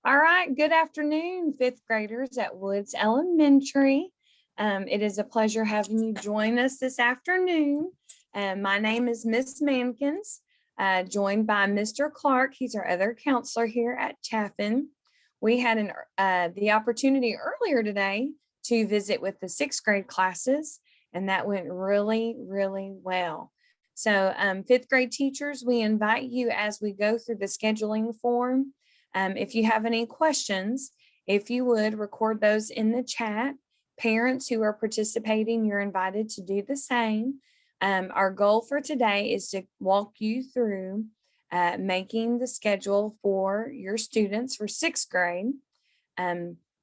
All right, good afternoon, fifth graders at Woods Elementary. It is a pleasure having you join us this afternoon. My name is Miss Mankins, joined by Mr. Clark. He's our other counselor here at Chaffin. We had the opportunity earlier today to visit with the sixth grade classes, and that went really, really well. So fifth grade teachers, we invite you as we go through the scheduling form. If you have any questions, if you would record those in the chat. Parents who are participating, you're invited to do the same. Our goal for today is to walk you through making the schedule for your students for sixth grade.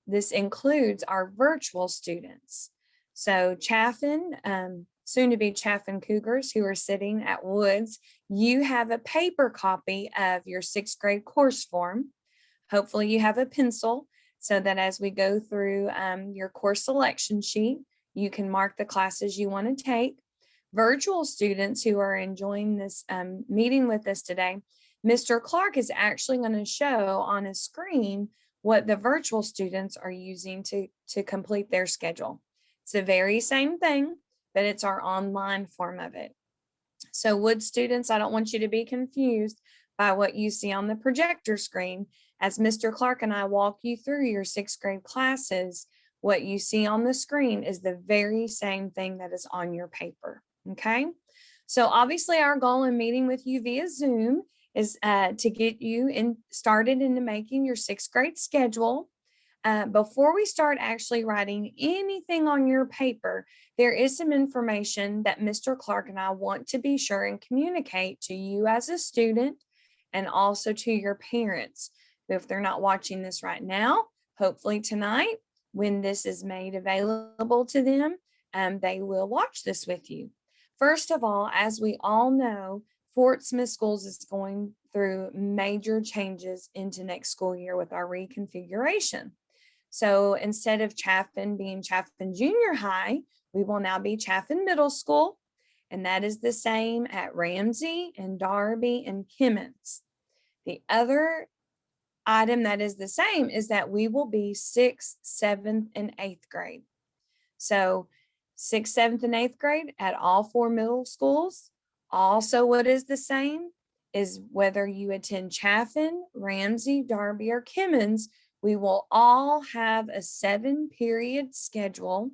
This includes our virtual students. So Chaffin, soon to be Chaffin Cougars who are sitting at Woods, you have a paper copy of your sixth grade course form. Hopefully you have a pencil so that as we go through your course selection sheet, you can mark the classes you want to take. Virtual students who are enjoying this meeting with us today, Mr. Clark is actually going to show on a screen what the virtual students are using to complete their schedule. It's the very same thing, but it's our online form of it. So Wood students, I don't want you to be confused by what you see on the projector screen. As Mr. Clark and I walk you through your sixth grade classes, what you see on the screen is the very same thing that is on your paper, okay? So obviously our goal in meeting with you via Zoom is to get you started into making your sixth grade schedule. Before we start actually writing anything on your paper, there is some information that Mr. Clark and I want to be sure and communicate to you as a student and also to your parents. If they're not watching this right now, hopefully tonight, when this is made available to them, they will watch this with you. First of all, as we all know, Fort Smith Schools is going through major changes into next school year with our reconfiguration. So instead of Chaffin being Chaffin Junior High, we will now be Chaffin Middle School, and that is the same at Ramsey and Darby and Kimmons. The other item that is the same is that we will be 6th, 7th, and 8th grade. So 6th, 7th, and 8th grade at all four middle schools. Also, what is the same is whether you attend Chaffin, Ramsey, Darby, or Kimmons, we will all have a 7-period schedule,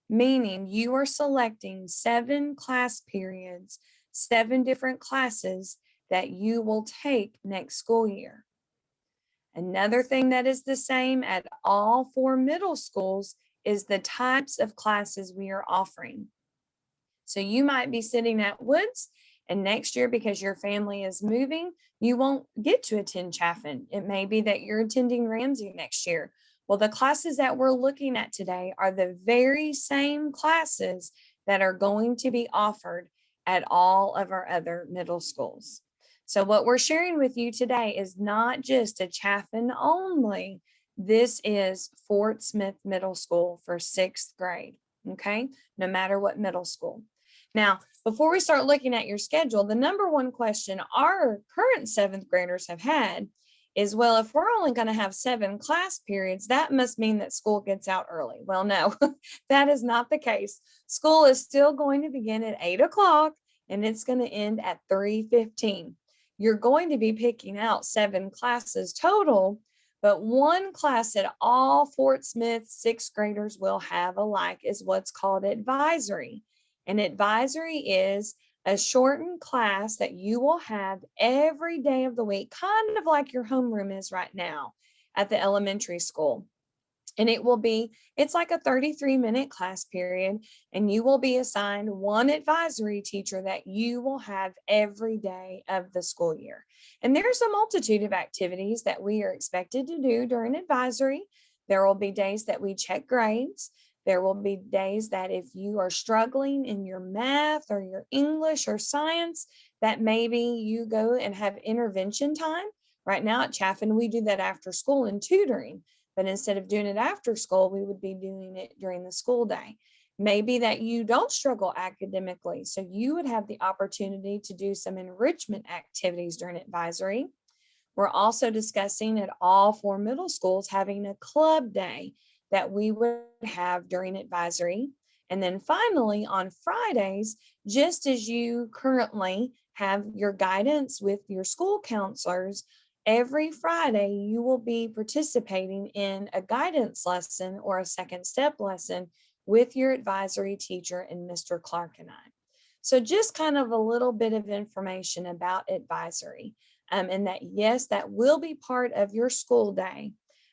meaning you are selecting 7 class periods, 7 different classes that you will take next school year. Another thing that is the same at all 4 middle schools is the types of classes we are offering. So you might be sitting at Woods, and next year, because your family is moving, you won't get to attend Chaffin. It may be that you're attending Ramsey next year. Well, the classes that we're looking at today are the very same classes that are going to be offered at all of our other middle schools. So what we're sharing with you today is not just a Chaffin only. This is Fort Smith Middle School for 6th grade, okay? No matter what middle school. Now, before we start looking at your schedule, the number one question our current 7th graders have had is, well, if we're only going to have 7 class periods, that must mean that school gets out early. Well, no, that is not the case. School is still going to begin at 8 o'clock and it's going to end at 3:15. You're going to be picking out 7 classes total, but one class that all Fort Smith 6th graders will have alike is what's called advisory. And advisory is a shortened class that you will have every day of the week, kind of like your homeroom is right now at the elementary school. And it's like a 33-minute class period, and you will be assigned one advisory teacher that you will have every day of the school year. And there's a multitude of activities that we are expected to do during advisory. There will be days that we check grades. There will be days that if you are struggling in your math or your English or science, that maybe you go and have intervention time. Right now at Chaffin, we do that after school in tutoring. But instead of doing it after school, we would be doing it during the school day. Maybe that you don't struggle academically, so you would have the opportunity to do some enrichment activities during advisory. We're also discussing at all 4 middle schools having a club day that we would have during advisory. And then finally, on Fridays, just as you currently have your guidance with your school counselors, every Friday you will be participating in a guidance lesson or a second step lesson with your advisory teacher and Mr. Clark and I. So just kind of a little bit of information about advisory. And that, yes, that will be part of your school day,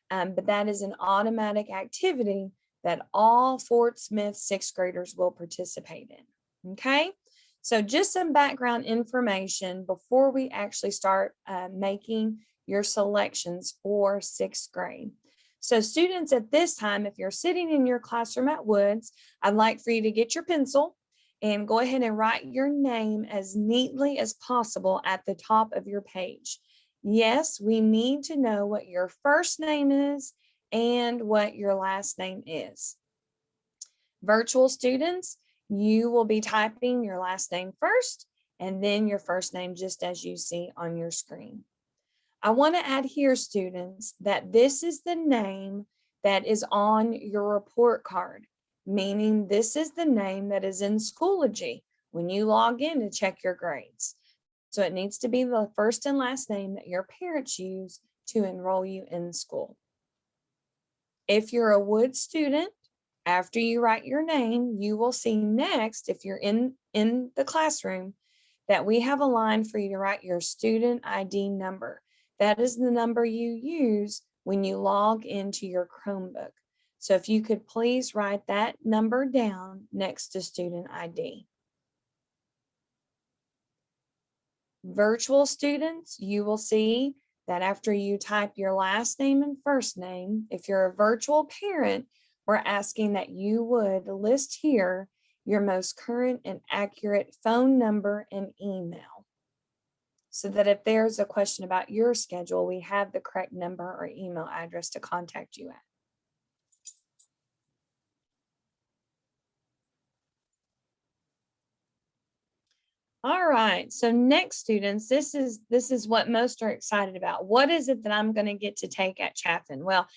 but that is an automatic activity that all Fort Smith sixth graders will participate in. Okay, so just some background information before we actually start making your selections for sixth grade. So students, at this time, if you're sitting in your classroom at Woods, I'd like for you to get your pencil and go ahead and write your name as neatly as possible at the top of your page. Yes, we need to know what your first name is and what your last name is. Virtual students, you will be typing your last name first and then your first name just as you see on your screen. I want to add here, students, that this is the name that is on your report card, meaning this is the name that is in Schoology when you log in to check your grades. So it needs to be the first and last name that your parents use to enroll you in school. If you're a Wood student, after you write your name, you will see next, if you're in the classroom, that we have a line for you to write your student ID number. That is the number you use when you log into your Chromebook. So if you could please write that number down next to student ID. Virtual students, you will see that after you type your last name and first name, if you're a virtual parent, we're asking that you would list here your most current and accurate phone number and email, so that if there's a question about your schedule, we have the correct number or email address to contact you at. All right, so next, students, this is what most are excited about. What is it that I'm going to get to take at Chaffin? Well,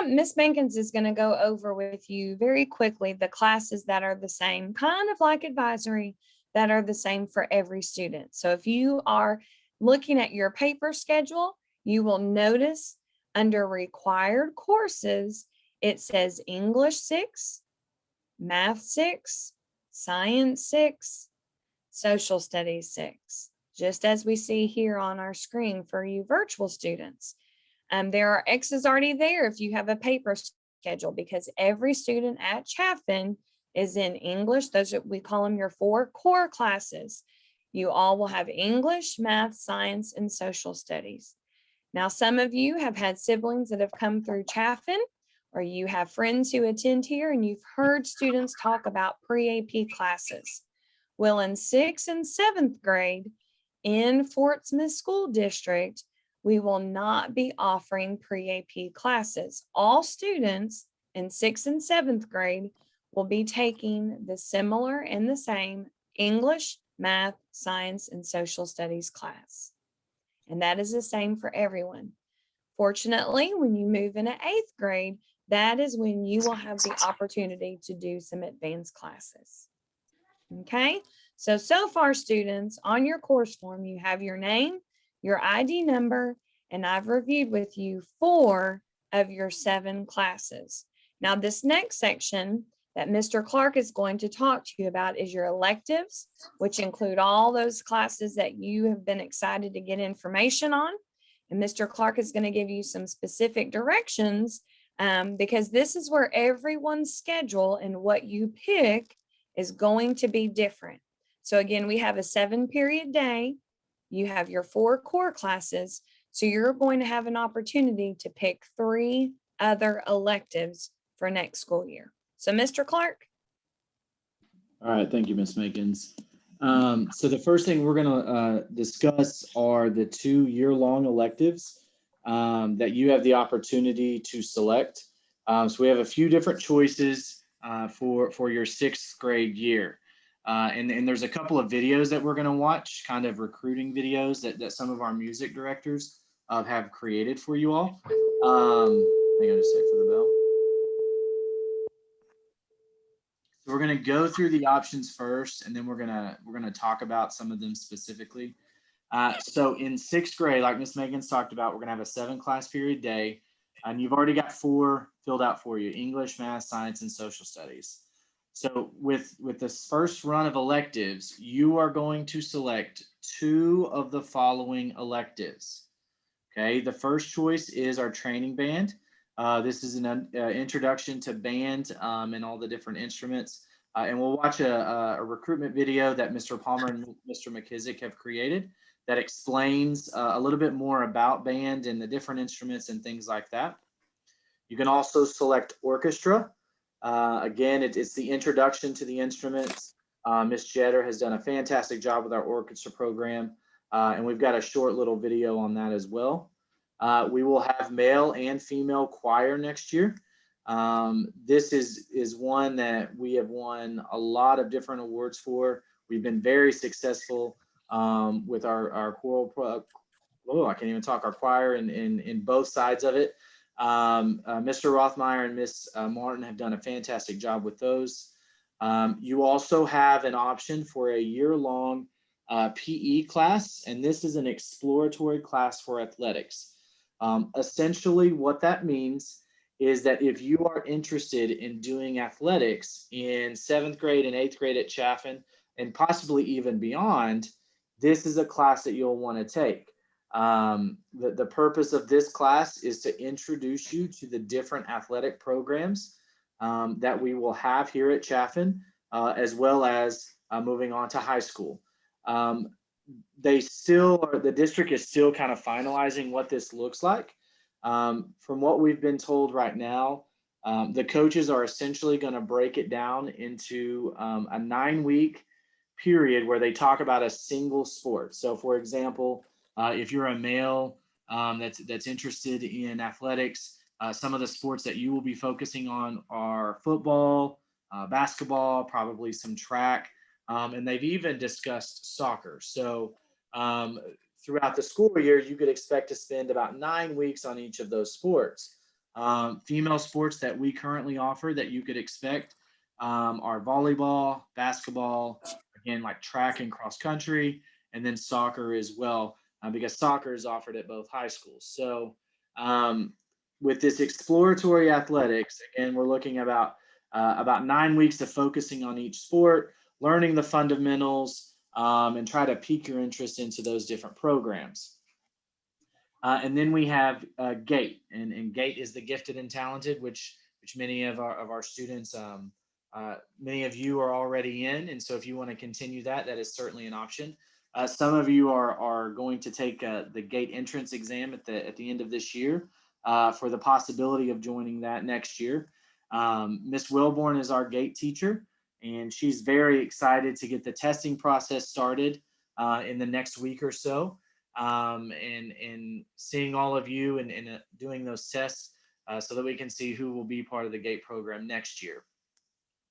Miss Mankins is going to go over with you very quickly the classes that are the same, kind of like advisory, that are the same for every student. So if you are looking at your paper schedule, you will notice under required courses, it says English 6, Math 6, Science 6, Social Studies 6, just as we see here on our screen for you virtual students. There are X's already there if you have a paper schedule, because every student at Chaffin is in English. Those are, we call them your 4 core classes. You all will have English, Math, Science, and Social Studies. Now, some of you have had siblings that have come through Chaffin, or you have friends who attend here, and you've heard students talk about pre-AP classes. Well, in 6th and 7th grade in Fort Smith School District, we will not be offering pre-AP classes. All students in 6th and 7th grade will be taking the similar and the same English, Math, Science, and Social Studies class. And that is the same for everyone. Fortunately, when you move into 8th grade, that is when you will have the opportunity to do some advanced classes. Okay, so far, students, on your course form, you have your name, your ID number, and I've reviewed with you 4 of your 7 classes. Now, this next section that Mr. Clark is going to talk to you about is your electives, which include all those classes that you have been excited to get information on. And Mr. Clark is going to give you some specific directions because this is where everyone's schedule and what you pick is going to be different. So again, we have a 7-period day. You have your 4 core classes. So you're going to have an opportunity to pick 3 other electives for next school year. So Mr. Clark. All right, thank you, Ms. Mankins. So the first thing we're gonna discuss are the 2 year-long electives that you have the opportunity to select. So we have a few different choices for your 6th grade year. And there's a couple of videos that we're gonna watch, kind of recruiting videos that some of our music directors have created for you all. Hang on just a sec for the bell. So we're going to go through the options first, and then we're going to talk about some of them specifically. So in 6th grade, like Miss Megan's talked about, we're going to have a 7-class period day, and you've already got 4 filled out for you: English, math, science, and social studies. So with this first run of electives, you are going to select 2 of the following electives. Okay, the first choice is our training band. This is an introduction to band and all the different instruments. And we'll watch a recruitment video that Mr. Palmer and Mr. McKissick have created that explains a little bit more about band and the different instruments and things like that. You can also select orchestra. Again, it's the introduction to the instruments. Ms. Jetter has done a fantastic job with our orchestra program, and we've got a short little video on that as well. We will have male and female choir next year. This is one that we have won a lot of different awards for. We've been very successful with our choral, I can't even talk, our choir in both sides of it. Mr. Rothmeyer and Miss Martin have done a fantastic job with those. You also have an option for a year-long PE class, and this is an exploratory class for athletics. Essentially, what that means is that if you are interested in doing athletics in 7th grade and 8th grade at Chaffin, and possibly even beyond, this is a class that you'll want to take. The purpose of this class is to introduce you to the different athletic programs that we will have here at Chaffin, as well as moving on to high school. The district is still kind of finalizing what this looks like. From what we've been told right now, the coaches are essentially going to break it down into a 9-week period where they talk about a single sport. So for example, if you're a male that's interested in athletics, some of the sports that you will be focusing on are football, basketball, probably some track, and they've even discussed soccer. So throughout the school year, you could expect to spend about 9 weeks on each of those sports. Female sports that we currently offer that you could expect are volleyball, basketball, again, like track and cross country, and then soccer as well, because soccer is offered at both high schools. So with this exploratory athletics, again, we're looking about 9 weeks of focusing on each sport, learning the fundamentals, and try to pique your interest into those different programs. And then we have GATE, and GATE is the gifted and talented, which many of our students, many of you are already in. And so if you want to continue that is certainly an option. Some of you are going to take the GATE entrance exam at the end of this year for the possibility of joining that next year. Miss Wilborn is our GATE teacher, and she's very excited to get the testing process started in the next week or so, and seeing all of you and doing those tests so that we can see who will be part of the GATE program next year.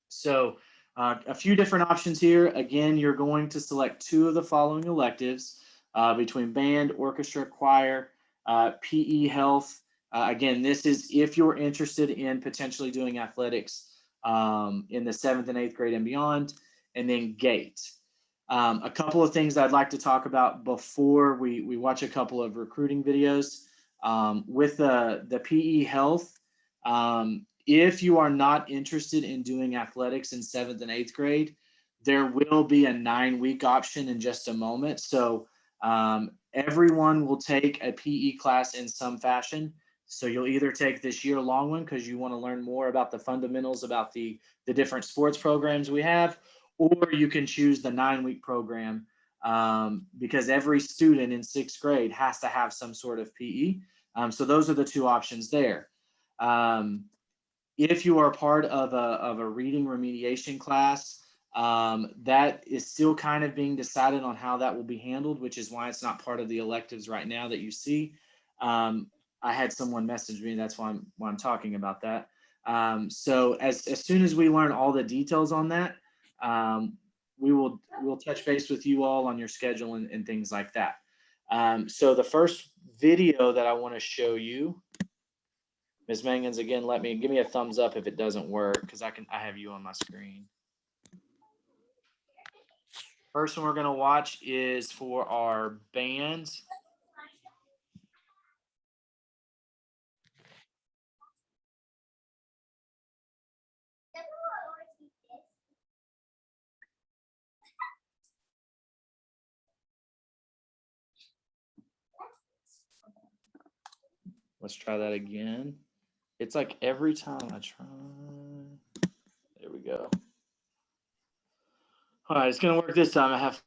So a few different options here. Again, you're going to select 2 of the following electives between band, orchestra, choir, PE, health. Again, this is if you're interested in potentially doing athletics in the 7th and 8th grade and beyond, and then GATE. A couple of things I'd like to talk about before we watch a couple of recruiting videos. With the PE health, if you are not interested in doing athletics in 7th and 8th grade, there will be a 9-week option in just a moment. So everyone will take a PE class in some fashion. So you'll either take this year-long one because you want to learn more about the fundamentals about the different sports programs we have, or you can choose the 9-week program because every student in 6th grade has to have some sort of PE. So those are the 2 options there. If you are part of a reading remediation class, that is still kind of being decided on how that will be handled, which is why it's not part of the electives right now that you see. I had someone message me, that's why I'm talking about that. So as soon as we learn all the details on that, we'll touch base with you all on your schedule and things like that. So the first video that I want to show you, Ms. Mangans, again, give me a thumbs up if it doesn't work, because I have you on my screen. First one we're going to watch is for our bands. Let's try that again. It's like every time I try. There we go. All right, it's going to work this time. I have.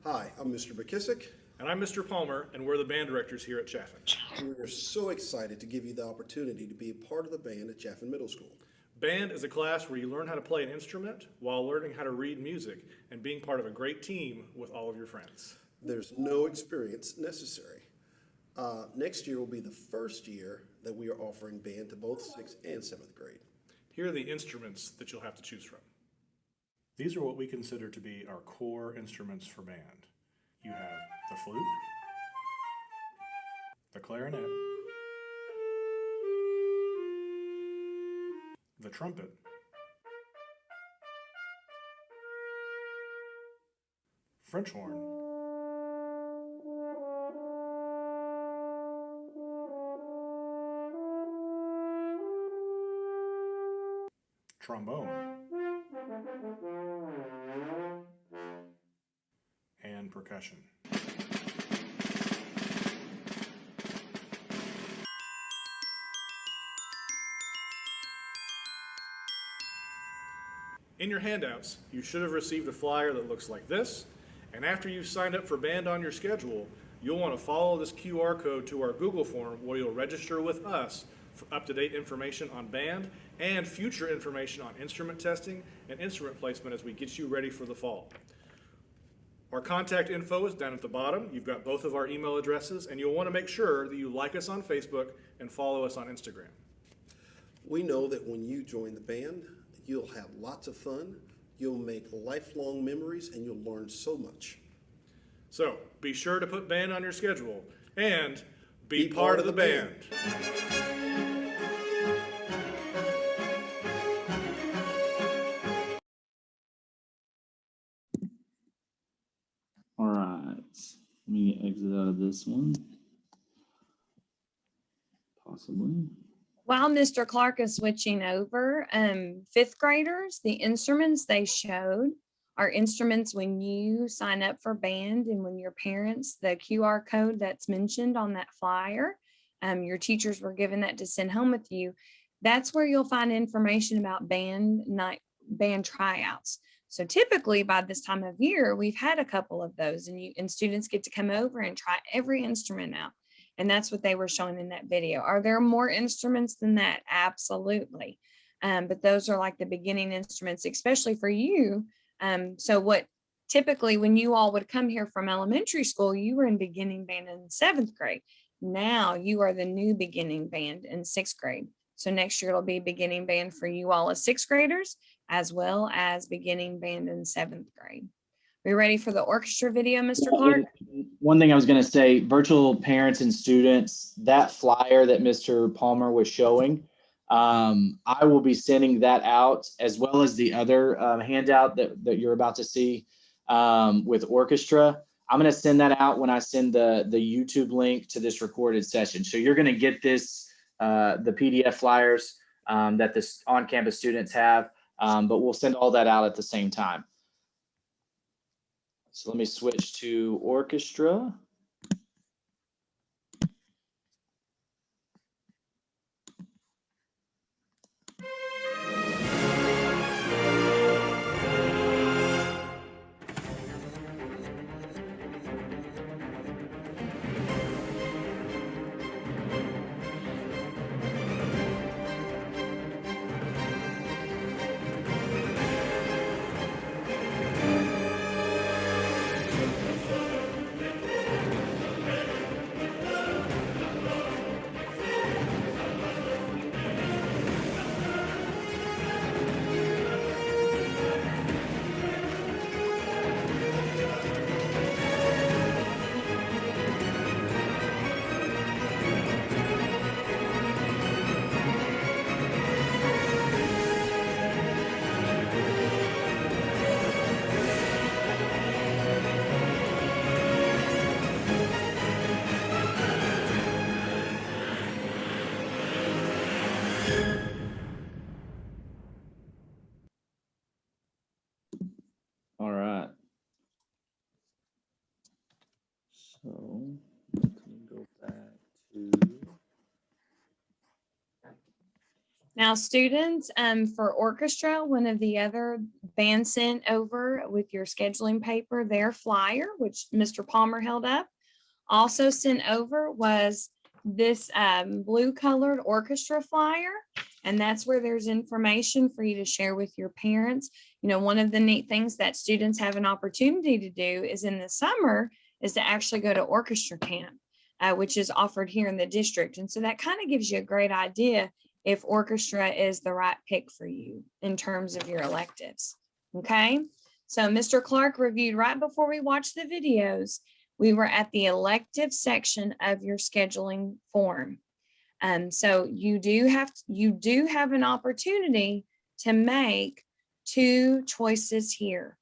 Hi, I'm Mr. McKissick. And I'm Mr. Palmer, and we're the band directors here at Chaffin. We are so excited to give you the opportunity to be a part of the band at Chaffin Middle School. Band is a class where you learn how to play an instrument while learning how to read music and being part of a great team with all of your friends. There's no experience necessary. Next year will be the first year that we are offering band to both 6th and 7th grade. Here are the instruments that you'll have to choose from. These are what we consider to be our core instruments for band. You have the flute, the clarinet, the trumpet, French horn, trombone, and percussion. In your handouts, you should have received a flyer that looks like this, and after you've signed up for band on your schedule, you'll want to follow this QR code to our Google form where you'll register with us for up-to-date information on band and future information on instrument testing and instrument placement as we get you ready for the fall. Our contact info is down at the bottom. You've got both of our email addresses, and you'll want to make sure that you like us on Facebook and follow us on Instagram. We know that when you join the band, you'll have lots of fun, you'll make lifelong memories, and you'll learn so much. So be sure to put band on your schedule and be part of the band. All right, let me exit out of this one. Possibly. While Mr. Clark is switching over, 5th graders, the instruments they showed are instruments when you sign up for band and when your parents, the QR code that's mentioned on that flyer, your teachers were given that to send home with you. That's where you'll find information about band night, band tryouts. So typically by this time of year, we've had a couple of those and students get to come over and try every instrument out. And that's what they were showing in that video. Are there more instruments than that? Absolutely. But those are like the beginning instruments, especially for you. So what typically when you all would come here from elementary school, you were in beginning band in 7th grade. Now you are the new beginning band in 6th grade. So next year it'll be beginning band for you all as 6th graders, as well as beginning band in 7th grade. Are you ready for the orchestra video, Mr. Clark? One thing I was going to say, virtual parents and students, that flyer that Mr. Palmer was showing, I will be sending that out as well as the other handout that you're about to see with orchestra. I'm going to send that out when I send the YouTube link to this recorded session. So you're going to get this, the PDF flyers that the on-campus students have, but we'll send all that out at the same time. So let me switch to orchestra. Now, students, for orchestra, one of the other bands sent over with your scheduling paper, their flyer, which Mr. Palmer held up, also sent over was this blue colored orchestra flyer. And that's where there's information for you to share with your parents. You know, one of the neat things that students have an opportunity to do is in the summer is to actually go to orchestra camp, which is offered here in the district. And so that kind of gives you a great idea if orchestra is the right pick for you in terms of your electives. Okay, so Mr. Clark reviewed right before we watched the videos. We were at the elective section of your scheduling form. So you do have an opportunity to make 2 choices here.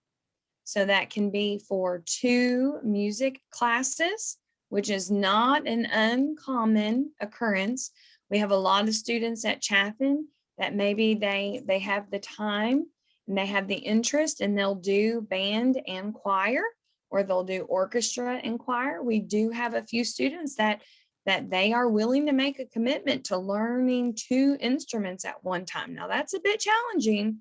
So that can be for 2 music classes, which is not an uncommon occurrence. We have a lot of students at Chaffin that maybe they have the time and they have the interest and they'll do band and choir, or they'll do orchestra and choir. We do have a few students that they are willing to make a commitment to learning 2 instruments at one time. Now that's a bit challenging,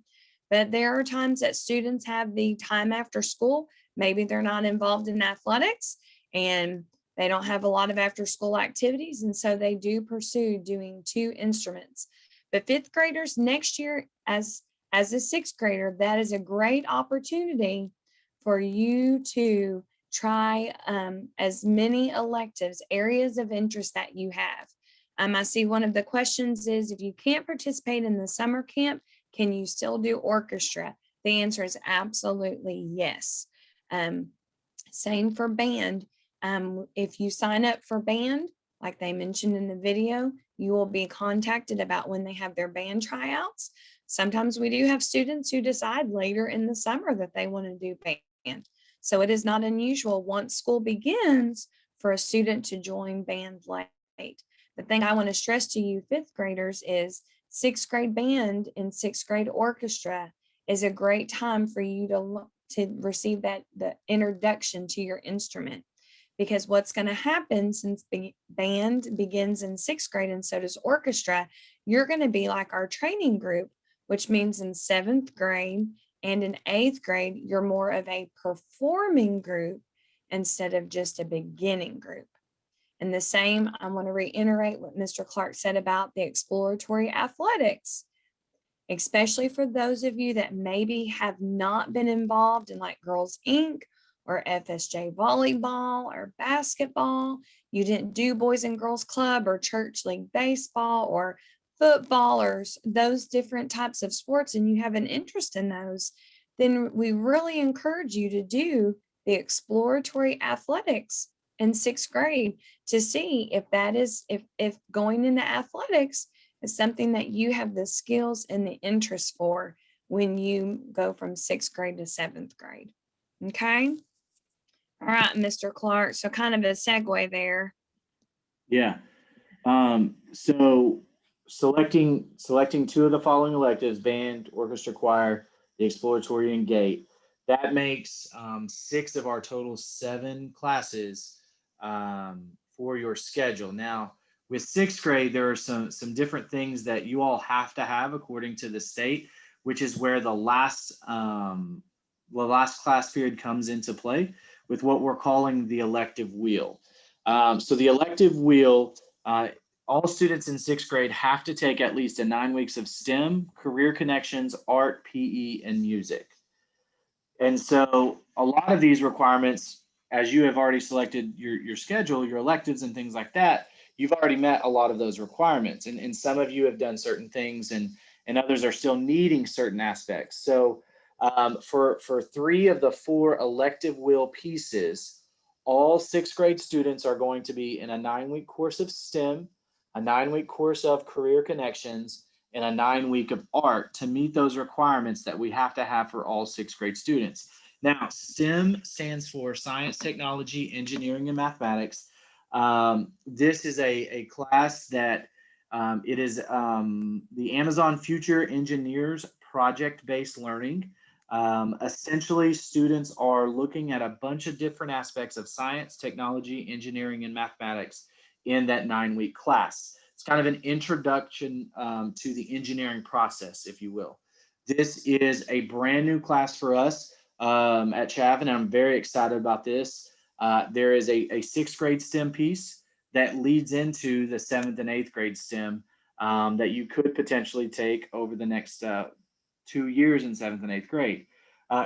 but there are times that students have the time after school. Maybe they're not involved in athletics and they don't have a lot of after school activities. And so they do pursue doing 2 instruments. But 5th graders next year, as a 6th grader, that is a great opportunity for you to try as many electives, areas of interest that you have. I see one of the questions is, if you can't participate in the summer camp, can you still do orchestra? The answer is absolutely yes. Same for band. If you sign up for band, like they mentioned in the video, you will be contacted about when they have their band tryouts. Sometimes we do have students who decide later in the summer that they want to do band. So it is not unusual once school begins for a student to join band late. The thing I want to stress to you 5th graders is 6th grade band and 6th grade orchestra is a great time for you to receive the introduction to your instrument. Because what's going to happen, since band begins in 6th grade and so does orchestra, you're going to be like our training group, which means in 7th grade and in 8th grade, you're more of a performing group instead of just a beginning group. And the same, I want to reiterate what Mr. Clark said about the exploratory athletics, especially for those of you that maybe have not been involved in like Girls Inc. or FSJ volleyball or basketball. You didn't do Boys and Girls Club or Church League baseball or football or those different types of sports, and you have an interest in those, then we really encourage you to do the exploratory athletics in 6th grade to see if that is, if going into athletics is something that you have the skills and the interest for when you go from 6th grade to 7th grade. Okay. All right, Mr. Clark. So kind of a segue there. Yeah. So selecting 2 of the following electives, band, orchestra, choir, the exploratory, and gate, that makes 6 of our total 7 classes for your schedule. Now, with 6th grade, there are some different things that you all have to have according to the state, which is where the last class period comes into play with what we're calling the elective wheel. So the elective wheel, all students in 6th grade have to take at least 9 weeks of STEM, career connections, art, PE, and music. And so a lot of these requirements, as you have already selected your schedule, your electives and things like that, you've already met a lot of those requirements. And some of you have done certain things and others are still needing certain aspects. So for 3 of the 4 elective wheel pieces, all 6th grade students are going to be in a 9-week course of STEM, a 9-week course of career connections, and a 9-week of art to meet those requirements that we have to have for all 6th grade students. Now, STEM stands for science, technology, engineering, and mathematics. This is a class that it is the Amazon Future Engineers project-based learning. Essentially, students are looking at a bunch of different aspects of science, technology, engineering, and mathematics in that 9-week class. It's kind of an introduction to the engineering process, if you will. This is a brand new class for us at Chaffin, and I'm very excited about this. There is a sixth grade STEM piece that leads into the 7th and 8th grade STEM that you could potentially take over the next 2 years in 7th and 8th grade.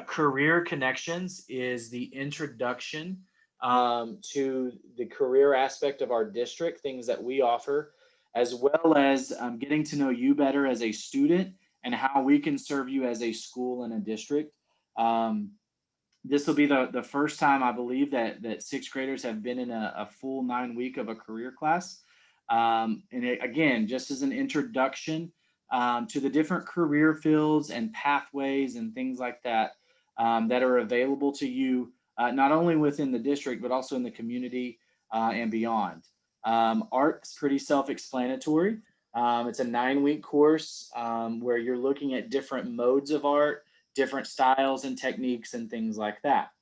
Career Connections is the introduction to the career aspect of our district, things that we offer, as well as getting to know you better as a student and how we can serve you as a school and a district. This will be the first time, I believe, that sixth graders have been in a full 9 week of a career class. And again, just as an introduction to the different career fields and pathways and things like that that are available to you, not only within the district, but also in the community and beyond. Art's pretty self-explanatory. It's a 9-week course where you're looking at different modes of art, different styles and techniques and things like that.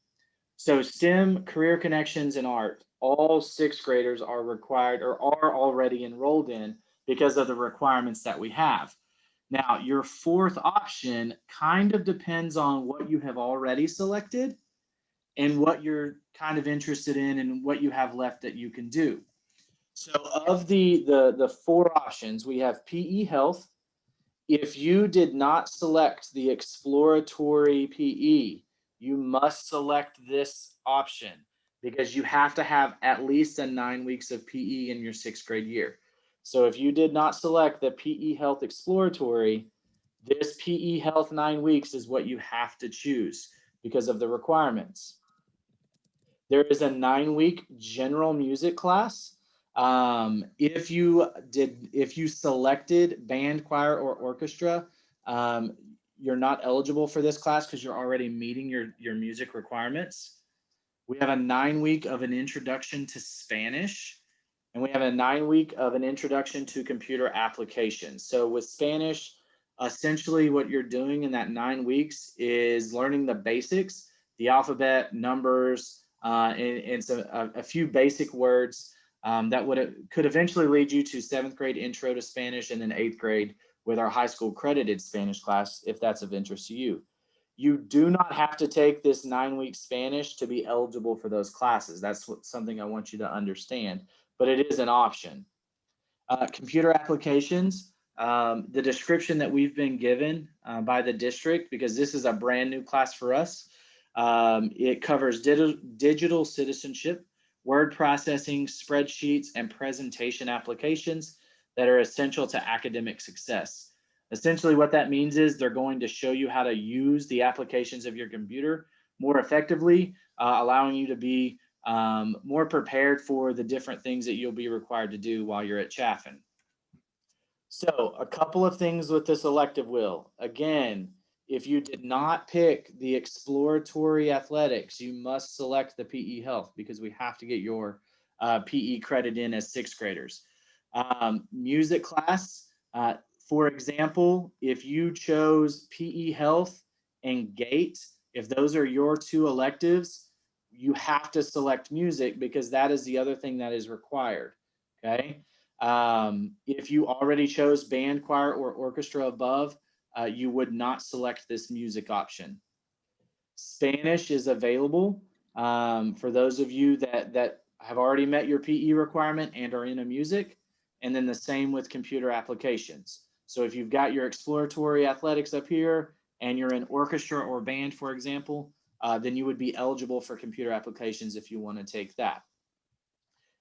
So STEM, Career Connections, and Art, all sixth graders are required or are already enrolled in because of the requirements that we have. Now, your fourth option kind of depends on what you have already selected and what you're kind of interested in and what you have left that you can do. So of the 4 options, we have PE Health. If you did not select the exploratory PE, you must select this option because you have to have at least 9 weeks of PE in your 6th grade year. So if you did not select the PE Health Exploratory, this PE Health 9 weeks is what you have to choose because of the requirements. There is a 9-week general music class. If you selected band, choir, or orchestra, you're not eligible for this class because you're already meeting your music requirements. We have a 9-week of an introduction to Spanish, and we have a 9-week of an introduction to computer applications. So with Spanish, essentially what you're doing in that 9 weeks is learning the basics, the alphabet, numbers, and so a few basic words that could eventually lead you to 7th grade intro to Spanish and then 8th grade with our high school credited Spanish class, if that's of interest to you. You do not have to take this 9-week Spanish to be eligible for those classes. That's something I want you to understand, but it is an option. Computer applications, the description that we've been given by the district, because this is a brand new class for us, it covers digital citizenship, word processing, spreadsheets, and presentation applications that are essential to academic success. Essentially what that means is they're going to show you how to use the applications of your computer more effectively, allowing you to be more prepared for the different things that you'll be required to do while you're at Chaffin. So a couple of things with this elective, Will. Again, if you did not pick the exploratory athletics, you must select the PE Health because we have to get your PE credit in as 6th graders. Music class, for example, if you chose PE Health and GATE, if those are your 2 electives, you have to select music because that is the other thing that is required, okay? If you already chose band, choir, or orchestra above, you would not select this music option. Spanish is available for those of you that have already met your PE requirement and are in a music, and then the same with computer applications. So if you've got your exploratory athletics up here and you're in orchestra or band, for example, then you would be eligible for computer applications if you want to take that.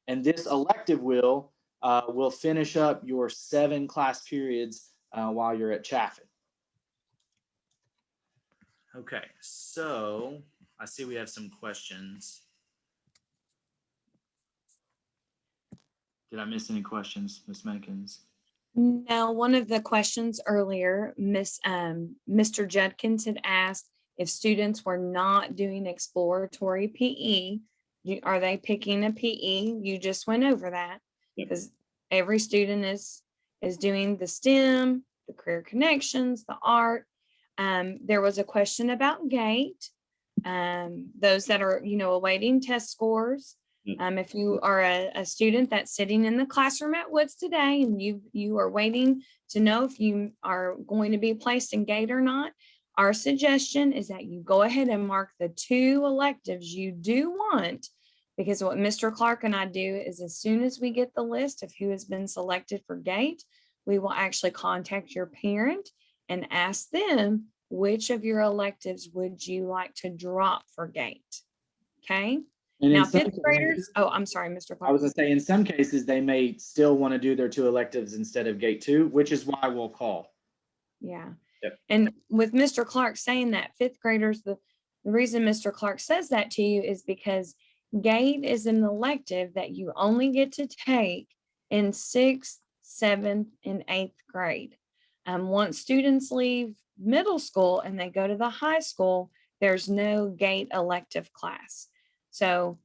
And this elective will finish up your 7 class periods while you're at Chaffin. Okay, so I see we have some questions. Did I miss any questions, Ms. Mankins? No, one of the questions earlier, Mr. Judkins had asked if students were not doing exploratory PE, are they picking a PE? You just went over that because every student is doing the STEM, the Career Connections, the art. There was a question about GATE. Those that are, awaiting test scores. If you are a student that's sitting in the classroom at Woods today and you are waiting to know if you are going to be placed in GATE or not, our suggestion is that you go ahead and mark the 2 electives you do want, because what Mr. Clark and I do is as soon as we get the list of who has been selected for GATE, we will actually contact your parent and ask them which of your electives would you like to drop for GATE. Okay. And in Now, some 5th graders, oh, I'm sorry, Mr. I Clark. was gonna say, in some cases, they may still want to do their 2 electives instead of GATE 2, which is why we'll call. Yeah. Yep. And with Mr. Clark saying that 5th graders, the reason Mr. Clark says that to you is because GATE is an elective that you only get to take in 6th, 7th, and 8th grade. Once students leave middle school and they go to the high school, there's no GATE elective class. So,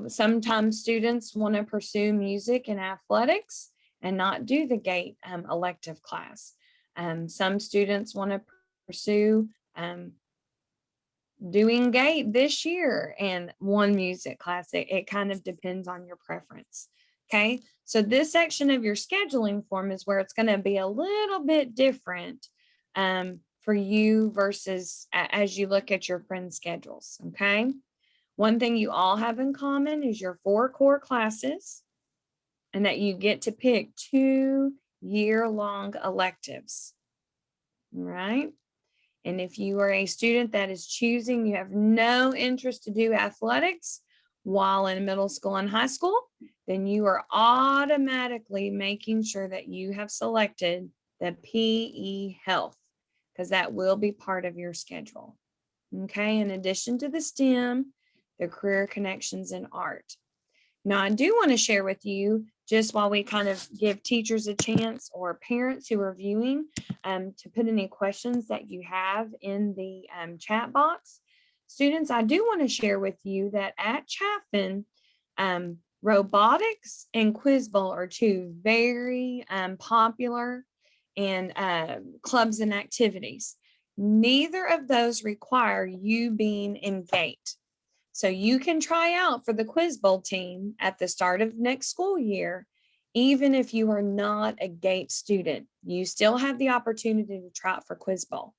sometimes students want to pursue music and athletics and not do the GATE elective class. Some students want to pursue doing GATE this year and one music class. It kind of depends on your preference. Okay, so this section of your scheduling form is where it's going to be a little bit different for you versus as you look at your friends' schedules. Okay, one thing you all have in common is your 4 core classes and that you get to pick 2 year-long electives. All right. And if you are a student that is choosing, you have no interest to do athletics while in middle school and high school, then you are automatically making sure that you have selected the PE health, because that will be part of your schedule. Okay, in addition to the STEM, the career connections and art. Now, I do want to share with you, just while we kind of give teachers a chance or parents who are viewing to put any questions that you have in the chat box. Students, I do want to share with you that at Chaffin, robotics and Quiz Bowl are 2 very popular and clubs and activities. Neither of those require you being in GATE. So you can try out for the Quiz Bowl team at the start of next school year, even if you are not a GATE student. You still have the opportunity to try out for Quiz Bowl.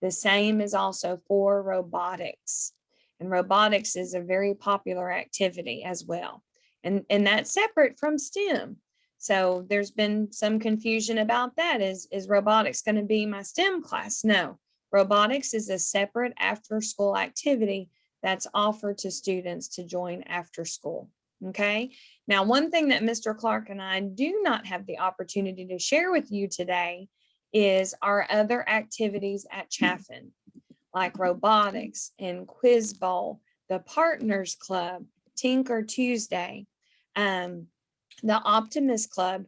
The same is also for robotics. And robotics is a very popular activity as well. And that's separate from STEM. So there's been some confusion about that. Is robotics going to be my STEM class? No, robotics is a separate after-school activity that's offered to students to join after school. Okay. Now, one thing that Mr. Clark and I do not have the opportunity to share with you today is our other activities at Chaffin, like robotics and Quiz Bowl, the Partners Club, Tinker Tuesday, the Optimist Club,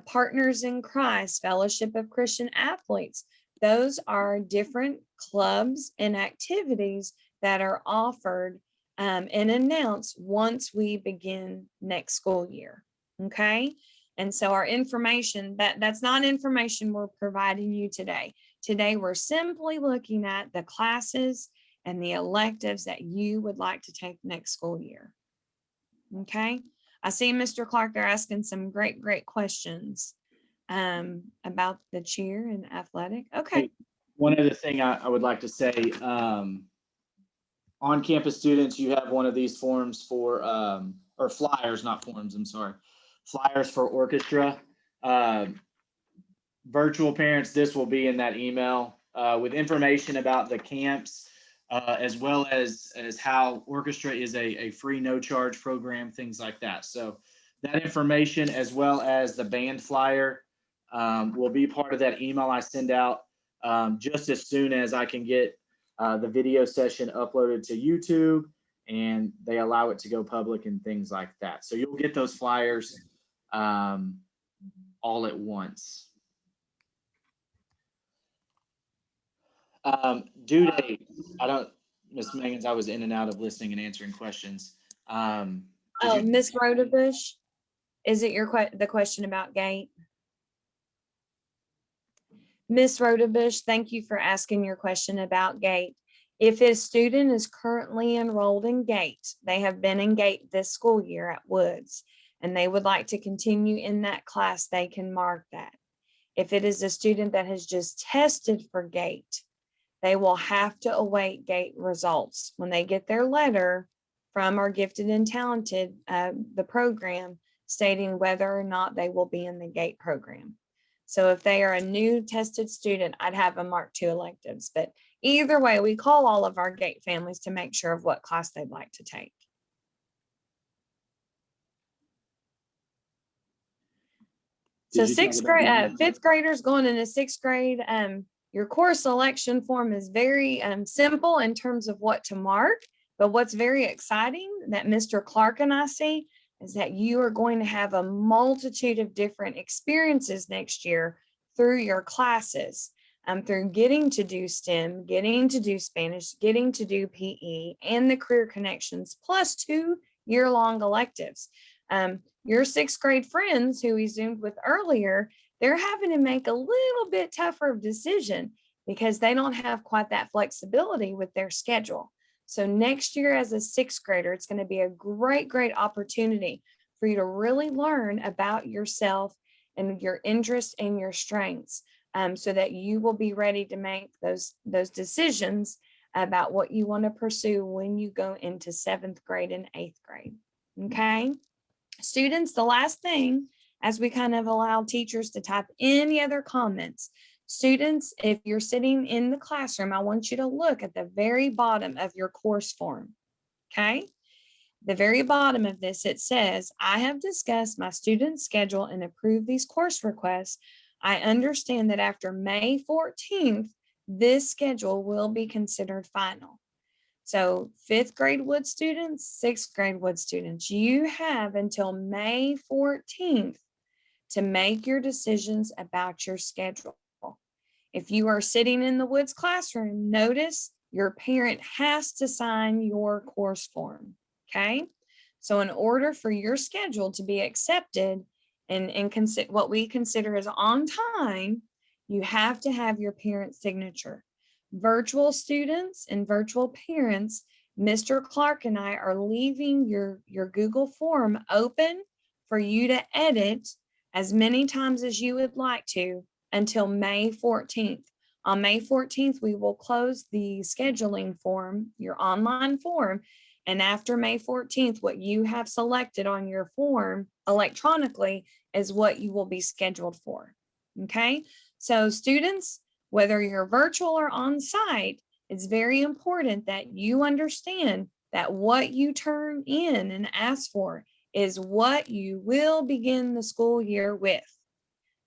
Partners in Christ, Fellowship of Christian Athletes. Those are different clubs and activities that are offered and announced once we begin next school year. Okay. And so our information, that's not information we're providing you today. Today, we're simply looking at the classes and the electives that you would like to take next school year. Okay. I see Mr. Clark, they're asking some great questions about the cheer and athletic. Okay. One other thing I would like to say, on-campus students, you have one of these forms for, or flyers, not forms, I'm sorry, flyers for orchestra. Virtual parents, this will be in that email with information about the camps, as well as how orchestra is a free, no charge program, things like that. So that information, as well as the band flyer, will be part of that email I send out just as soon as I can get the video session uploaded to YouTube and they allow it to go public and things like that. So you'll get those flyers all at once. Due date, Ms. Megan's, I was in and out of listening and answering questions. Ms. Rodebush, is it the question about GATE? Ms. Rodebush, thank you for asking your question about GATE. If a student is currently enrolled in GATE, they have been in GATE this school year at Woods, and they would like to continue in that class, they can mark that. If it is a student that has just tested for GATE, they will have to await GATE results. When they get their letter from our Gifted and Talented, the program, stating whether or not they will be in the GATE program. So if they are a new tested student, I'd have them mark 2 electives. But either way, we call all of our GATE families to make sure of what class they'd like to take. So Did you talk about- fifth graders going into 6th grade, your course selection form is very simple in terms of what to mark. But what's very exciting that Mr. Clark and I see is that you are going to have a multitude of different experiences next year through your classes, through getting to do STEM, getting to do Spanish, getting to do PE, and the Career Connections, plus 2 year-long electives. Your 6th grade friends who we Zoomed with earlier, they're having to make a little bit tougher of decision because they don't have quite that flexibility with their schedule. So next year as a 6th grader, it's going to be a great, great opportunity for you to really learn about yourself and your interests and your strengths, so that you will be ready to make those decisions about what you want to pursue when you go into 7th grade and 8th grade. Okay. Students, the last thing, as we kind of allow teachers to type any other comments, students, if you're sitting in the classroom, I want you to look at the very bottom of your course form. Okay. The very bottom of this, it says, I have discussed my student schedule and approved these course requests. I understand that after May 14th, this schedule will be considered final. So 5th grade Wood students, 6th grade Wood students, you have until May 14th to make your decisions about your schedule. If you are sitting in the Woods classroom, notice your parent has to sign your course form, okay? So in order for your schedule to be accepted and what we consider as on time, you have to have your parent's signature. Virtual students and virtual parents, Mr. Clark and I are leaving your Google form open for you to edit as many times as you would like to until May 14th. On May 14th, we will close the scheduling form, your online form. And after May 14th, what you have selected on your form electronically is what you will be scheduled for. Okay, so students, whether you're virtual or on site, it's very important that you understand that what you turn in and ask for is what you will begin the school year with.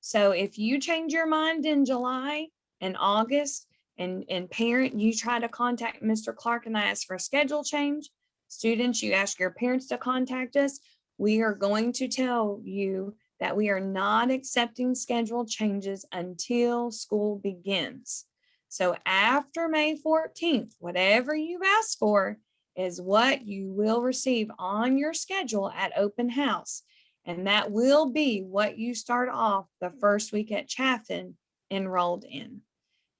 So if you change your mind in July and August and parent, you try to contact Mr. Clark and I ask for a schedule change, students, you ask your parents to contact us, we are going to tell you that we are not accepting schedule changes until school begins. So after May 14th, whatever you've asked for is what you will receive on your schedule at open house. And that will be what you start off the first week at Chaffin enrolled in.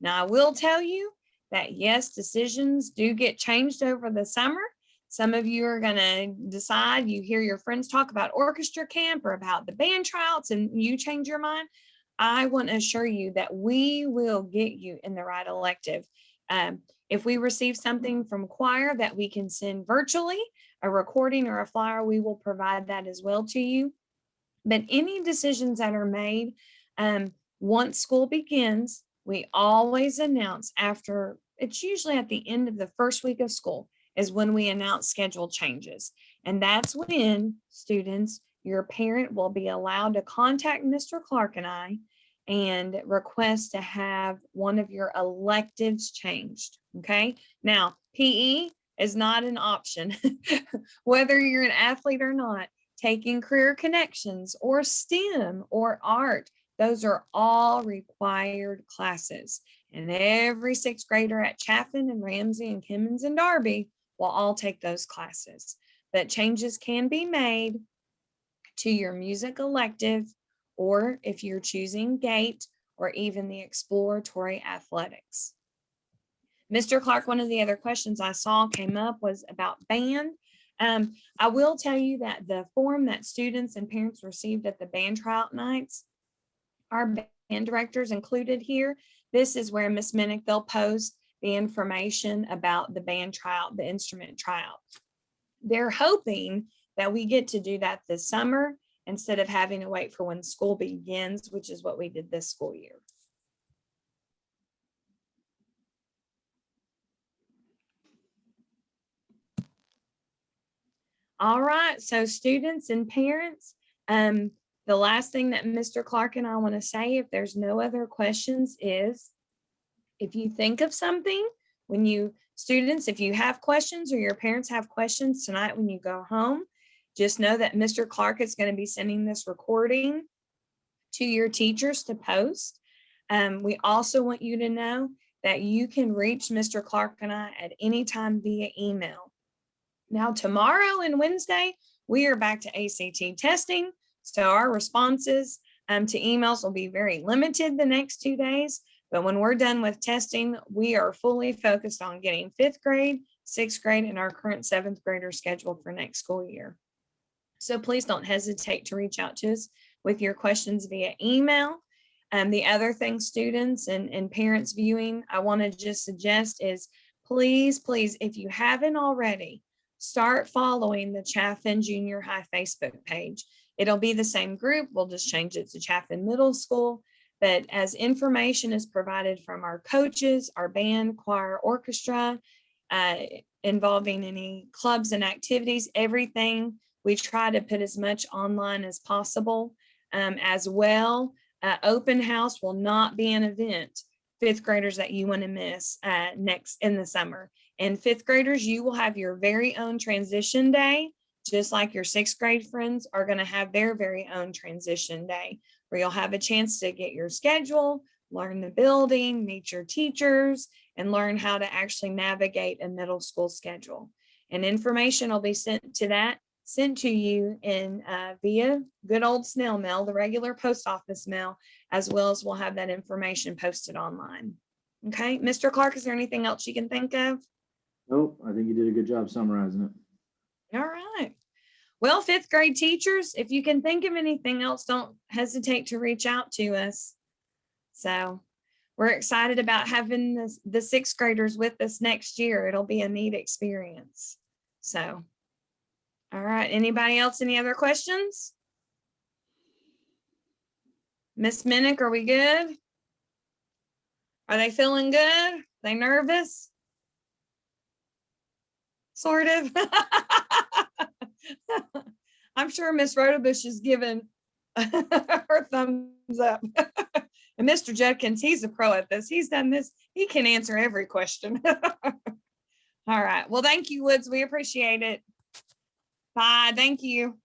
Now, I will tell you that yes, decisions do get changed over the summer. Some of you are going to decide, you hear your friends talk about orchestra camp or about the band tryouts and you change your mind. I want to assure you that we will get you in the right elective. If we receive something from choir that we can send virtually, a recording or a flyer, we will provide that as well to you. But any decisions that are made, once school begins, we always announce after, it's usually at the end of the first week of school, is when we announce schedule changes. And that's when students, your parent will be allowed to contact Mr. Clark and I and request to have one of your electives changed. Okay. Now, PE is not an option, whether you're an athlete or not. Taking Career Connections or STEM or art, those are all required classes. And every 6th grader at Chaffin and Ramsey and Kimmons and Darby will all take those classes. But changes can be made to your music elective, or if you're choosing GATE or even the exploratory athletics. Mr. Clark, one of the other questions I saw came up was about band. I will tell you that the form that students and parents received at the band tryout nights, our band directors included here. This is where Ms. Minnick, they'll post the information about the band tryout, the instrument tryout. They're hoping that we get to do that this summer instead of having to wait for when school begins, which is what we did this school year. All right, so students and parents, the last thing that Mr. Clark and I want to say, if there's no other questions, is if you think of something, students, if you have questions or your parents have questions tonight when you go home, just know that Mr. Clark is going to be sending this recording to your teachers to post. We also want you to know that you can reach Mr. Clark and I at any time via email. Now, tomorrow and Wednesday, we are back to ACT testing. So our responses to emails will be very limited the next 2 days. But when we're done with testing, we are fully focused on getting 5th grade, 6th grade, and our current 7th graders scheduled for next school year. So please don't hesitate to reach out to us with your questions via email. The other thing, students and parents viewing, I want to just suggest is please, if you haven't already, start following the Chaffin Junior High Facebook page. It'll be the same group. We'll just change it to Chaffin Middle School. But as information is provided from our coaches, our band, choir, orchestra, involving any clubs and activities, everything, we try to put as much online as possible. As well, open house will not be an event, 5th graders, that you want to miss next in the summer. And 5th graders, you will have your very own transition day, just like your 6th grade friends are going to have their very own transition day, where you'll have a chance to get your schedule, learn the building, meet your teachers, and learn how to actually navigate a middle school schedule. And information will be sent to you in via good old snail mail, the regular post office mail, as well as we'll have that information posted online. Okay, Mr. Clark, is there anything else you can think of? Nope, I think you did a good job summarizing it. All right. Well, 5th grade teachers, if you can think of anything else, don't hesitate to reach out to us. So we're excited about having the 6th graders with us next year. It'll be a neat experience. So, all right. Anybody else? Any other questions? Miss Minnick, are we good? Are they feeling good? They nervous? Sort of. I'm sure Miss Rodebush is giving her thumbs up. And Mr. Judkins, he's a pro at this. He's done this. He can answer every question. All right. Well, thank you, Woods. We appreciate it. Bye. Thank you.